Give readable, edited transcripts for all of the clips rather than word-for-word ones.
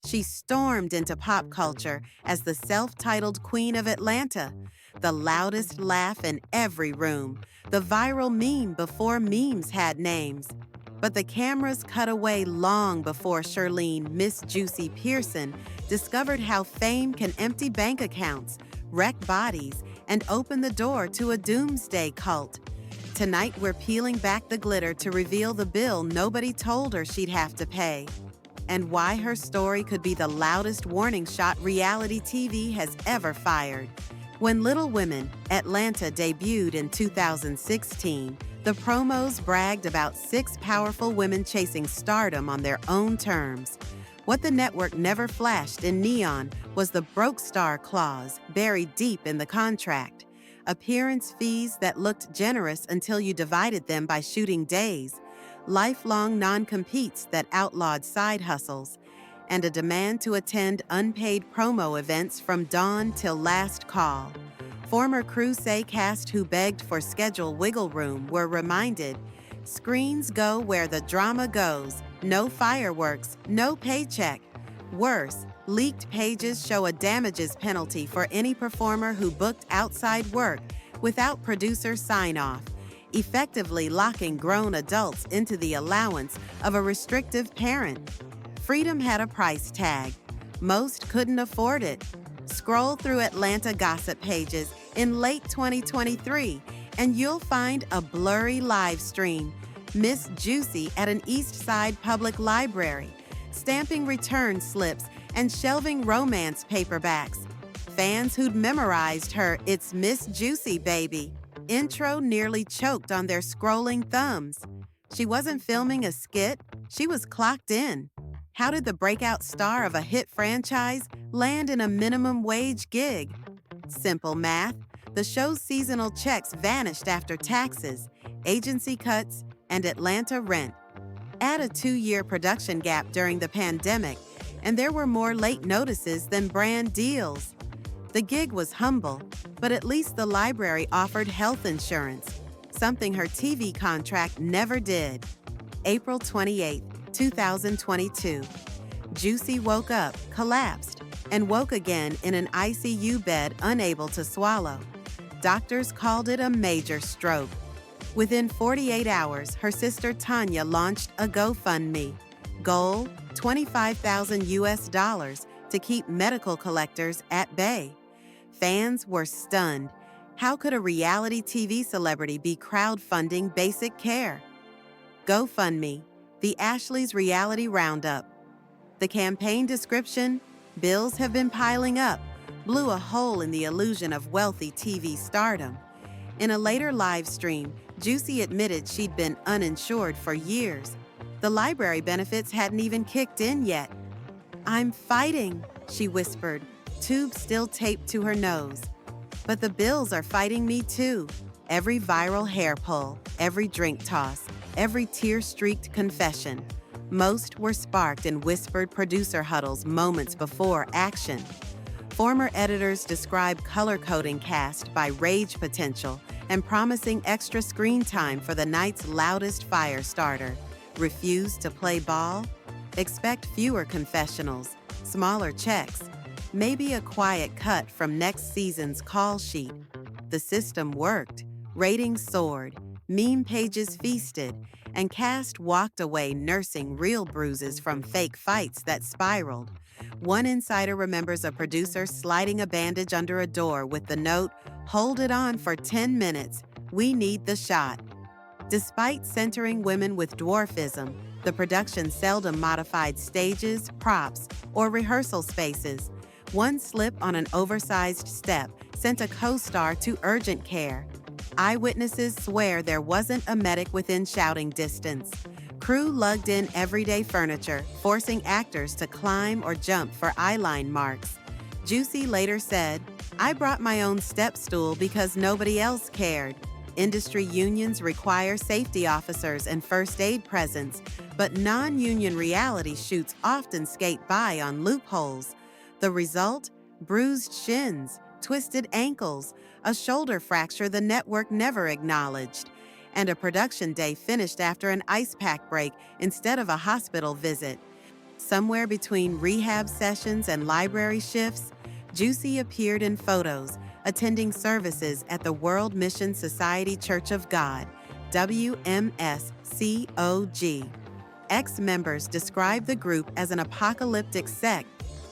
She stormed into pop culture as the self-titled Queen of Atlanta, the loudest laugh in every room, the viral meme before memes had names. But the cameras cut away long before Shirlene, Miss Juicy Pearson, discovered how fame can empty bank accounts, wreck bodies, and open the door to a doomsday cult. Tonight, we're peeling back the glitter to reveal the bill nobody told her she'd have to pay, and why her story could be the loudest warning shot reality TV has ever fired. When Little Women, Atlanta debuted in 2016, the promos bragged about 6 powerful women chasing stardom on their own terms. What the network never flashed in neon was the broke star clause buried deep in the contract. Appearance fees that looked generous until you divided them by shooting days, lifelong non-competes that outlawed side hustles, and a demand to attend unpaid promo events from dawn till last call. Former Crusade cast who begged for schedule wiggle room were reminded, screens go where the drama goes, no fireworks, no paycheck. Worse, leaked pages show a damages penalty for any performer who booked outside work without producer sign-off, effectively locking grown adults into the allowance of a restrictive parent. Freedom had a price tag. Most couldn't afford it. Scroll through Atlanta gossip pages in late 2023 and you'll find a blurry live stream, Miss Juicy at an East Side public library, stamping return slips and shelving romance paperbacks. Fans who'd memorized her "It's Miss Juicy, baby" intro nearly choked on their scrolling thumbs. She wasn't filming a skit, she was clocked in. How did the breakout star of a hit franchise land in a minimum wage gig? Simple math. The show's seasonal checks vanished after taxes, agency cuts, and Atlanta rent. Add a 2-year production gap during the pandemic, and there were more late notices than brand deals. The gig was humble, but at least the library offered health insurance, something her TV contract never did. April 28, 2022. Juicy woke up, collapsed, and woke again in an ICU bed unable to swallow. Doctors called it a major stroke. Within 48 hours, her sister Tanya launched a GoFundMe. Goal, $25,000 US to keep medical collectors at bay. Fans were stunned. How could a reality TV celebrity be crowdfunding basic care? GoFundMe, the Ashley's Reality Roundup. The campaign description, bills have been piling up, blew a hole in the illusion of wealthy TV stardom. In a later live stream, Juicy admitted she'd been uninsured for years. The library benefits hadn't even kicked in yet. "I'm fighting," she whispered, tube still taped to her nose. "But the bills are fighting me too. Every viral hair pull, every drink toss, every tear-streaked confession. Most were sparked in whispered producer huddles moments before action. Former editors describe color-coding cast by rage potential and promising extra screen time for the night's loudest fire starter. Refuse to play ball? Expect fewer confessionals, smaller checks, maybe a quiet cut from next season's call sheet. The system worked. Ratings soared, meme pages feasted, and cast walked away nursing real bruises from fake fights that spiraled. One insider remembers a producer sliding a bandage under a door with the note, "Hold it on for 10 minutes. We need the shot." Despite centering women with dwarfism, the production seldom modified stages, props, or rehearsal spaces. One slip on an oversized step sent a co-star to urgent care. Eyewitnesses swear there wasn't a medic within shouting distance. Crew lugged in everyday furniture, forcing actors to climb or jump for eyeline marks. Juicy later said, "I brought my own step stool because nobody else cared." Industry unions require safety officers and first aid presence, but non-union reality shoots often skate by on loopholes. The result? Bruised shins, twisted ankles, a shoulder fracture the network never acknowledged, and a production day finished after an ice pack break instead of a hospital visit. Somewhere between rehab sessions and library shifts, Juicy appeared in photos, attending services at the World Mission Society Church of God, WMSCOG. Ex-members describe the group as an apocalyptic sect,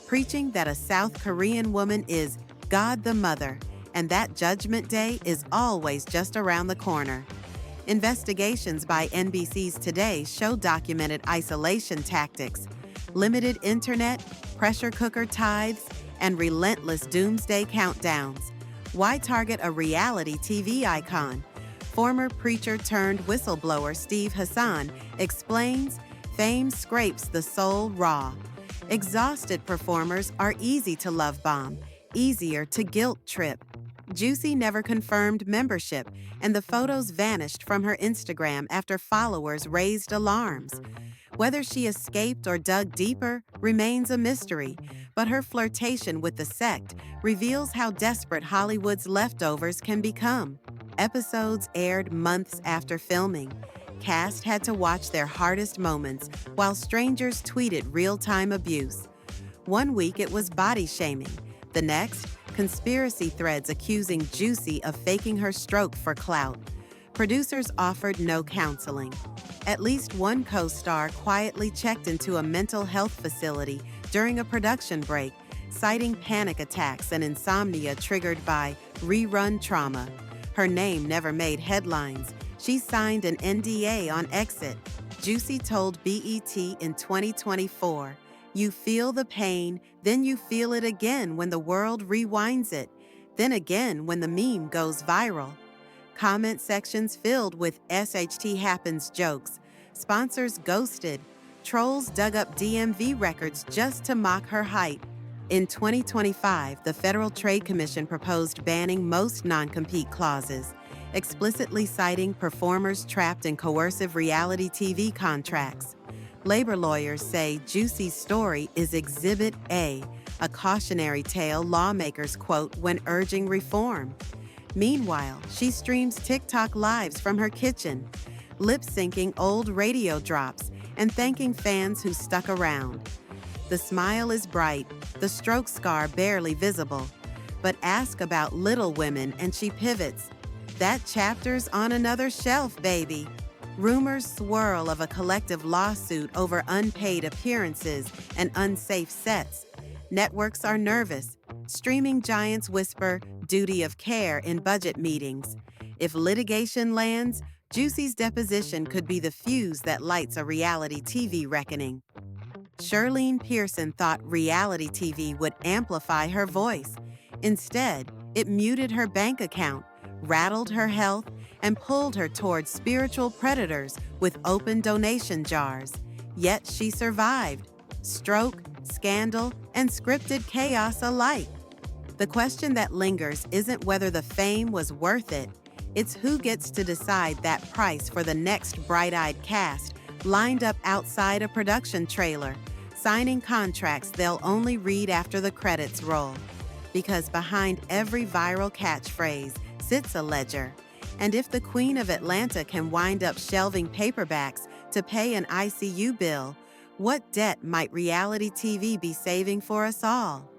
preaching that a South Korean woman is God the Mother, and that Judgment Day is always just around the corner. Investigations by NBC's Today show documented isolation tactics, limited internet, pressure cooker tithes, and relentless doomsday countdowns. Why target a reality TV icon? Former preacher turned whistleblower Steve Hassan explains, fame scrapes the soul raw. Exhausted performers are easy to love bomb, easier to guilt trip. Juicy never confirmed membership, and the photos vanished from her Instagram after followers raised alarms. Whether she escaped or dug deeper remains a mystery, but her flirtation with the sect reveals how desperate Hollywood's leftovers can become. Episodes aired months after filming. Cast had to watch their hardest moments, while strangers tweeted real-time abuse. One week it was body shaming. The next, conspiracy threads accusing Juicy of faking her stroke for clout. Producers offered no counseling. At least one co-star quietly checked into a mental health facility during a production break, citing panic attacks and insomnia triggered by rerun trauma. Her name never made headlines. She signed an NDA on exit. Juicy told BET in 2024, "You feel the pain, then you feel it again when the world rewinds it, then again when the meme goes viral." Comment sections filled with SHT Happens jokes. Sponsors ghosted. Trolls dug up DMV records just to mock her height. In 2025, the Federal Trade Commission proposed banning most non-compete clauses, explicitly citing performers trapped in coercive reality TV contracts. Labor lawyers say Juicy's story is Exhibit A, a cautionary tale lawmakers quote when urging reform. Meanwhile, she streams TikTok lives from her kitchen, lip-syncing old radio drops and thanking fans who stuck around. The smile is bright, the stroke scar barely visible. But ask about Little Women and she pivots. That chapter's on another shelf, baby. Rumors swirl of a collective lawsuit over unpaid appearances and unsafe sets. Networks are nervous. Streaming giants whisper duty of care in budget meetings. If litigation lands, Juicy's deposition could be the fuse that lights a reality TV reckoning. Shirlene Pearson thought reality TV would amplify her voice. Instead, it muted her bank account, rattled her health, and pulled her towards spiritual predators with open donation jars. Yet she survived. Stroke, scandal, and scripted chaos alike. The question that lingers isn't whether the fame was worth it. It's who gets to decide that price for the next bright-eyed cast lined up outside a production trailer, signing contracts they'll only read after the credits roll. Because behind every viral catchphrase sits a ledger. And if the Queen of Atlanta can wind up shelving paperbacks to pay an ICU bill, what debt might reality TV be saving for us all?